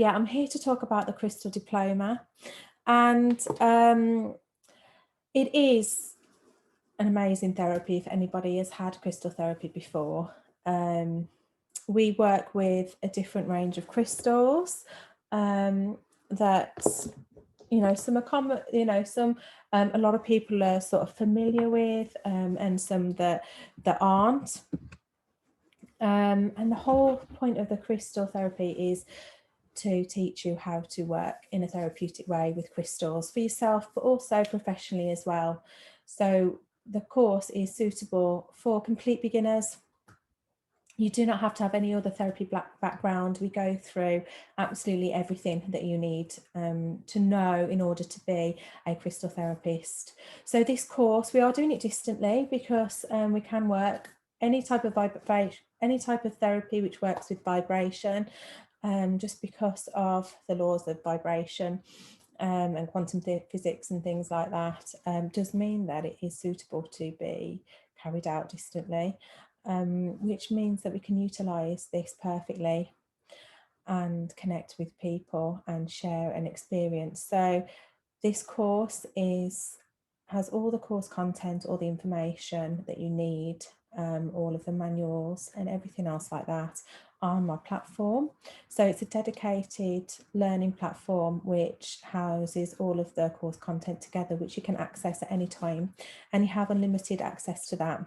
yeah, I'm here to talk about the Crystal Diploma, and it is an amazing therapy if anybody has had crystal therapy before. We work with a different range of crystals that, some are common, some a lot of people are sort of familiar with, and some that aren't. And the whole point of the crystal therapy is to teach you how to work in a therapeutic way with crystals for yourself, but also professionally as well. So the course is suitable for complete beginners. You do not have to have any other therapy background. We go through absolutely everything that you need to know in order to be a crystal therapist. So this course, we are doing it distantly because we can work any type of therapy which works with vibration, just because of the laws of vibration and quantum physics and things like that, does mean that it is suitable to be carried out distantly. Which means that we can utilise this perfectly and connect with people and share an experience. So this course has all the course content, all the information that you need, all of the manuals and everything else like that on my platform. So it's a dedicated learning platform which houses all of the course content together, which you can access at any time, and you have unlimited access to that.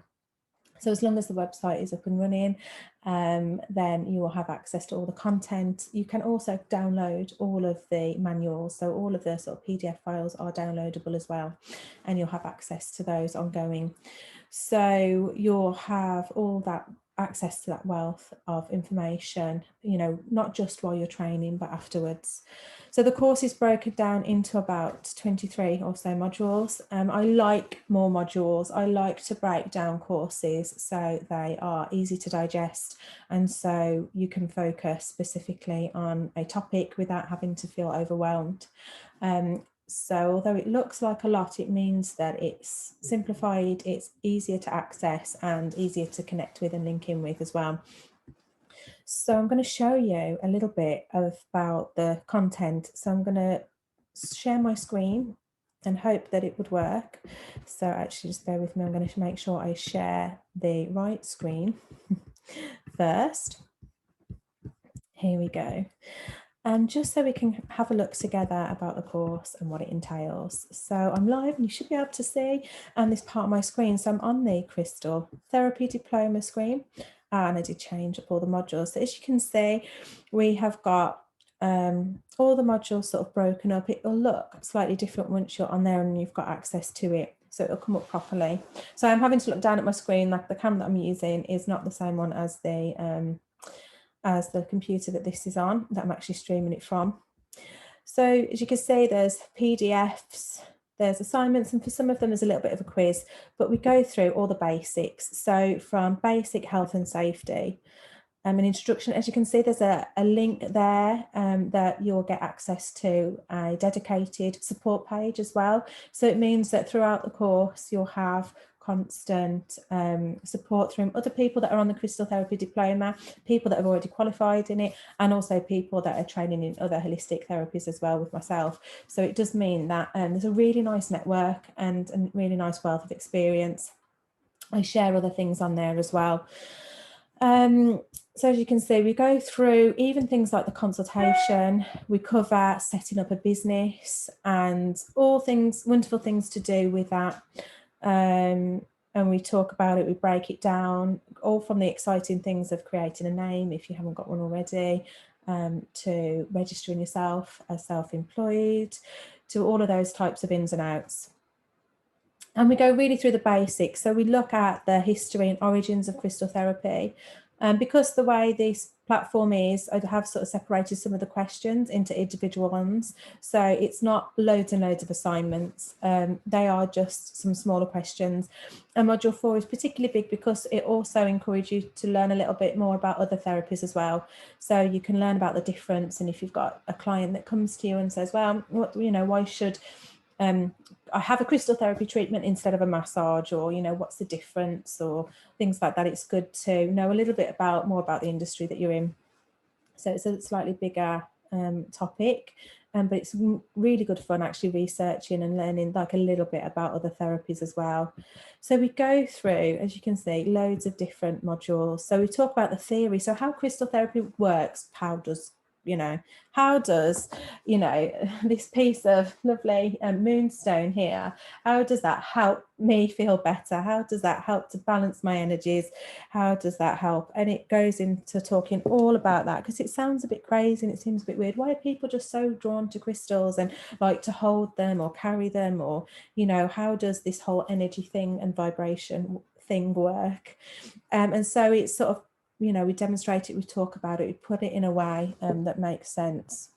So as long as the website is up and running, then you will have access to all the content. You can also download all of the manuals. So all of the sort of PDF files are downloadable as well, and you'll have access to those ongoing. So you'll have all that access to that wealth of information, not just while you're training, but afterwards. So the course is broken down into about 23 or so modules. I like more modules. I like to break down courses so they are easy to digest, and so you can focus specifically on a topic without having to feel overwhelmed. So although it looks like a lot, it means that it's simplified, it's easier to access and easier to connect with and link in with as well. So I'm going to show you a little bit about the content. So I'm going to share my screen and hope that it would work. So actually just bear with me. I'm going to make sure I share the right screen first. Here we go. And just so we can have a look together about the course and what it entails. So I'm live and you should be able to see this part of my screen. So I'm on the Crystal Therapy Diploma screen, and I did change up all the modules. So as you can see, we have got all the modules sort of broken up. It will look slightly different once you're on there and you've got access to it. So it'll come up properly. So I'm having to look down at my screen, like the camera that I'm using is not the same one as the computer that this is on, that I'm actually streaming it from. So as you can see, there's PDFs, there's assignments, and for some of them there's a little bit of a quiz, but we go through all the basics. So from basic health and safety, an introduction, as you can see, there's a link there that you'll get access to a dedicated support page as well. So it means that throughout the course, you'll have constant support from other people that are on the Crystal Therapy Diploma, people that have already qualified in it, and also people that are training in other holistic therapies as well with myself. So it does mean that there's a really nice network and a really nice wealth of experience. I share other things on there as well. So as you can see, we go through even things like the consultation, we cover setting up a business and all things, wonderful things to do with that. And we talk about it, we break it down, all from the exciting things of creating a name if you haven't got one already, to registering yourself as self-employed, to all of those types of ins and outs. And we go really through the basics. So we look at the history and origins of crystal therapy. And because the way this platform is, I have sort of separated some of the questions into individual ones. So it's not loads and loads of assignments. They are just some smaller questions. And module 4 is particularly big because it also encourages you to learn a little bit more about other therapies as well. So you can learn about the difference. And if you've got a client that comes to you and says, well, why should I have a crystal therapy treatment instead of a massage, or what's the difference, or things like that, it's good to know a little bit more about the industry that you're in. So it's a slightly bigger topic, but it's really good fun actually researching and learning like a little bit about other therapies as well. So we go through, as you can see, loads of different modules. So we talk about the theory, so how crystal therapy works, how does this piece of lovely moonstone here, how does that help me feel better? How does that help to balance my energies? How does that help? And it goes into talking all about that, because it sounds a bit crazy and it seems a bit weird. Why are people just so drawn to crystals and like to hold them or carry them? Or, how does this whole energy thing and vibration thing work? And so it's sort of, we demonstrate it, we talk about it, we put it in a way that makes sense.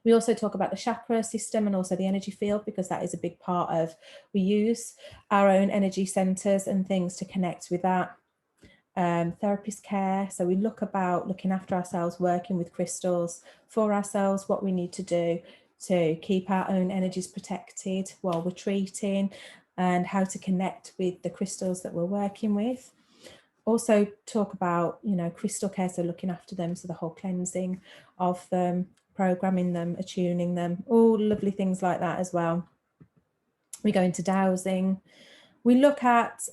We also talk about the chakra system and also the energy field, because that is a big part of, we use our own energy centers and things to connect with that. Therapist care, so we look about looking after ourselves, working with crystals for ourselves, what we need to do to keep our own energies protected while we're treating, and how to connect with the crystals that we're working with. Also talk about, crystal care, so looking after them, so the whole cleansing of them, programming them, attuning them, all lovely things like that as well. We go into dowsing. We look at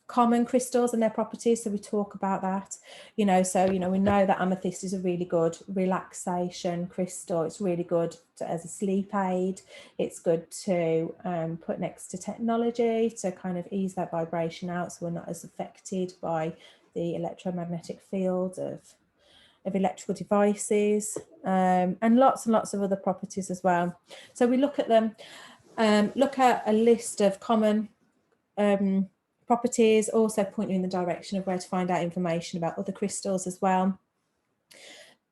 common crystals and their properties, so we talk about that. We know that amethyst is a really good relaxation crystal. It's really good as a sleep aid. It's good to put next to technology to kind of ease that vibration out, so we're not as affected by the electromagnetic field of electrical devices, and lots of other properties as well. So we look at them, look at a list of common properties, also point you in the direction of where to find out information about other crystals as well.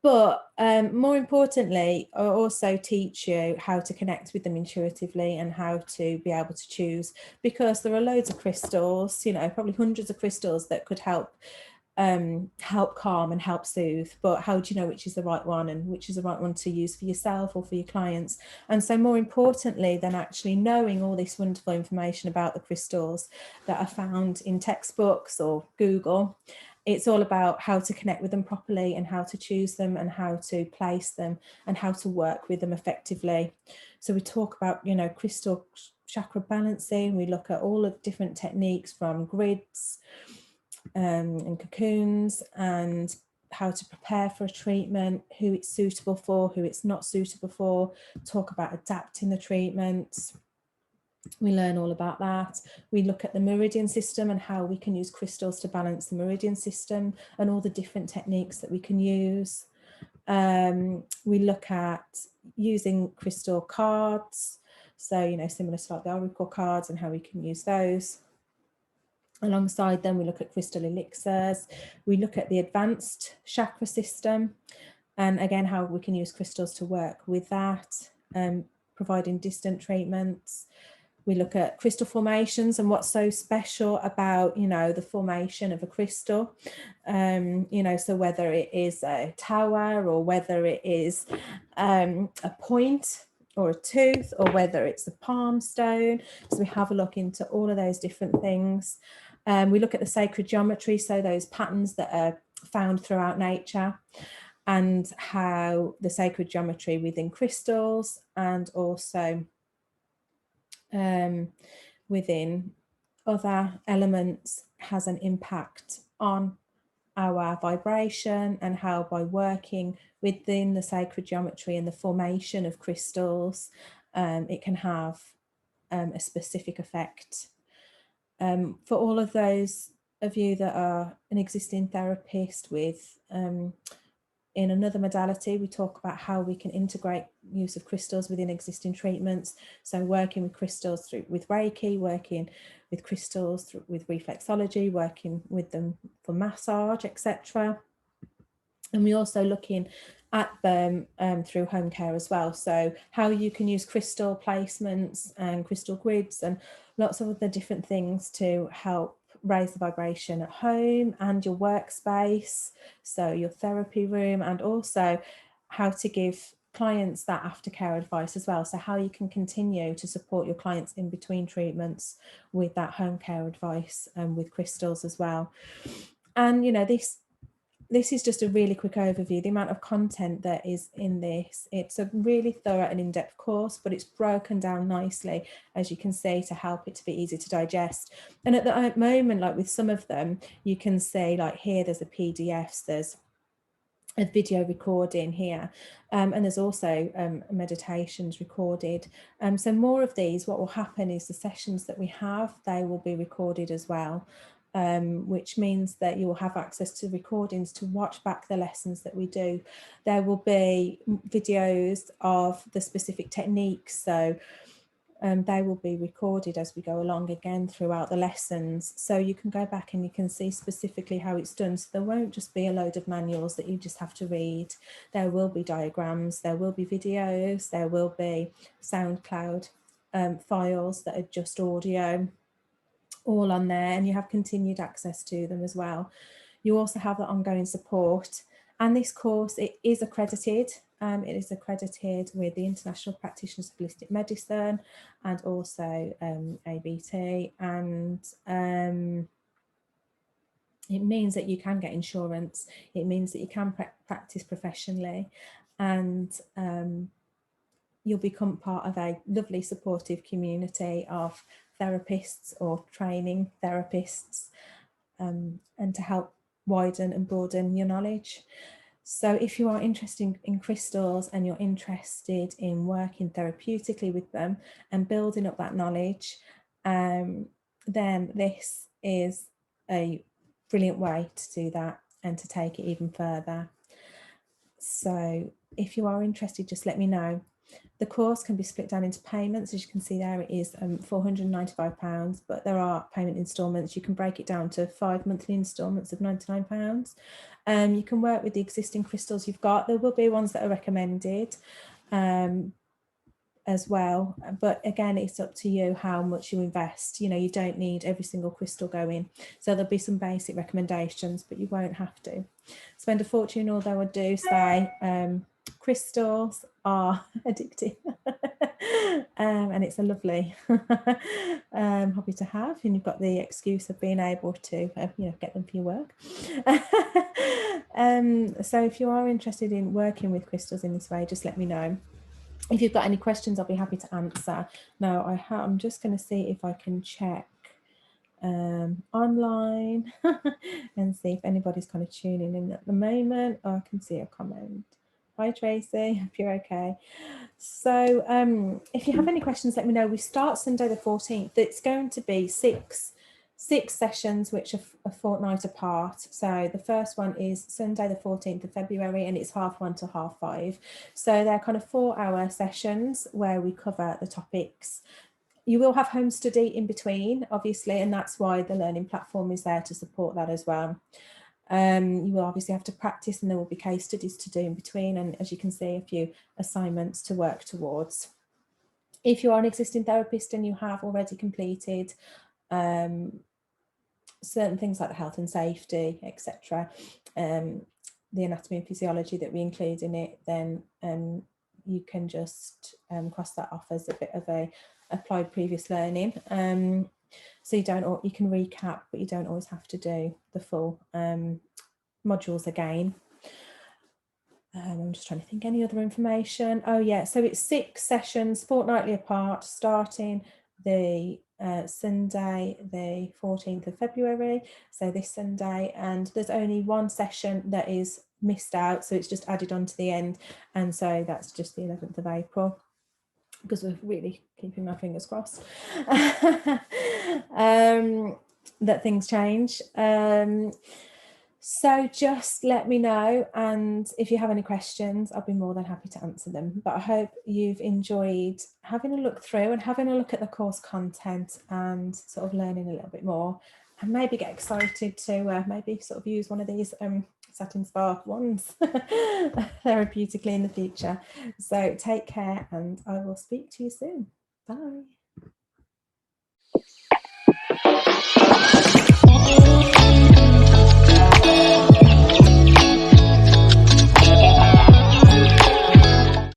But more importantly, I also teach you how to connect with them intuitively and how to be able to choose, because there are loads of crystals, probably hundreds of crystals that could help calm and help soothe, but how do you know which is the right one and which is the right one to use for yourself or for your clients? And so more importantly than actually knowing all this wonderful information about the crystals that are found in textbooks or Google, it's all about how to connect with them properly and how to choose them and how to place them and how to work with them effectively. So we talk about, crystal chakra balancing. We look at all of different techniques, from grids and cocoons, and how to prepare for a treatment, who it's suitable for, who it's not suitable for, talk about adapting the treatments. We learn all about that. We look at the meridian system and how we can use crystals to balance the meridian system and all the different techniques that we can use. We look at using crystal cards, so similar to like the oracle cards, and how we can use those. Alongside them, we look at crystal elixirs. We look at the advanced chakra system, and again, how we can use crystals to work with that, providing distant treatments. We look at crystal formations and what's so special about, the formation of a crystal. So whether it is a tower, or whether it is a point or a tooth, or whether it's a palm stone. So we have a look into all of those different things. We look at the sacred geometry, so those patterns that are found throughout nature, and how the sacred geometry within crystals and also within other elements has an impact on our vibration, and how by working within the sacred geometry and the formation of crystals, it can have a specific effect. For all of those of you that are an existing therapist with in another modality, we talk about how we can integrate use of crystals within existing treatments. So working with crystals with Reiki, working with crystals with reflexology, working with them for massage, etc. And we're also looking at them through home care as well. So how you can use crystal placements and crystal grids and lots of other different things to help raise the vibration at home and your workspace, so your therapy room, and also how to give clients that aftercare advice as well. So how you can continue to support your clients in between treatments with that home care advice and with crystals as well. And this this is just a really quick overview. The amount of content that is in this, it's a really thorough and in-depth course, but it's broken down nicely, as you can see, to help it to be easy to digest. And at the moment, like with some of them, you can see, like here, there's a PDFs, there's a video recording here, and there's also meditations recorded. So more of these, what will happen is the sessions that we have, they will be recorded as well. Which means that you will have access to recordings to watch back the lessons that we do. There will be videos of the specific techniques, so they will be recorded as we go along again throughout the lessons. So you can go back and you can see specifically how it's done. So there won't just be a load of manuals that you just have to read. There will be diagrams, there will be videos, there will be SoundCloud files that are just audio, all on there, and you have continued access to them as well. You also have the ongoing support, and this course, it is accredited. It is accredited with the International Practitioners of Holistic Medicine and also ABT, and it means that you can get insurance. It means that you can practice professionally, and you'll become part of a lovely supportive community of therapists or training therapists, and to help widen and broaden your knowledge. So if you are interested in crystals and you're interested in working therapeutically with them and building up that knowledge, then this is a brilliant way to do that and to take it even further. So if you are interested, just let me know. The course can be split down into payments. As you can see there, it is £495, but there are payment instalments. You can break it down to 5 monthly instalments of £99. You can work with the existing crystals you've got. There will be ones that are recommended as well, but again, it's up to you how much you invest. You know, you don't need every single crystal going, so there'll be some basic recommendations, but you won't have to spend a fortune. Although I do say crystals are addictive and it's a lovely hobby to have, and you've got the excuse of being able to get them for your work. So if you are interested in working with crystals in this way, just let me know. If you've got any questions, I'll be happy to answer. Now I'm just going to see if I can check online and see if anybody's kind of tuning in at the moment. Oh, I can see a comment. Hi Tracy, hope you're okay. So if you have any questions, let me know. We start Sunday the 14th. It's going to be six sessions, which are a fortnight apart. So the first one is Sunday the 14th of February, and it's 1:30 to 5:30. So they're kind of 4-hour sessions where we cover the topics. You will have home study in between, obviously, and that's why the learning platform is there to support that as well. You will obviously have to practice, and there will be case studies to do in between, and as you can see, a few assignments to work towards. If you are an existing therapist and you have already completed certain things like the health and safety, etc., the anatomy and physiology that we include in it, then you can just cross that off as a bit of a applied previous learning. So you can recap, but you don't always have to do the full modules again. I'm just trying to think any other information. Oh yeah, so it's 6 sessions fortnightly apart, starting the Sunday the 14th of February, so this Sunday, and there's only one session that is missed out, so it's just added on to the end, and so that's just the 11th of April, because we're really keeping my fingers crossed that things change. So just let me know, and if you have any questions, I'll be more than happy to answer them. But I hope you've enjoyed having a look through and having a look at the course content and sort of learning a little bit more, and maybe get excited to maybe sort of use one of these satin spa ones therapeutically in the future. So take care, and I will speak to you soon. Bye.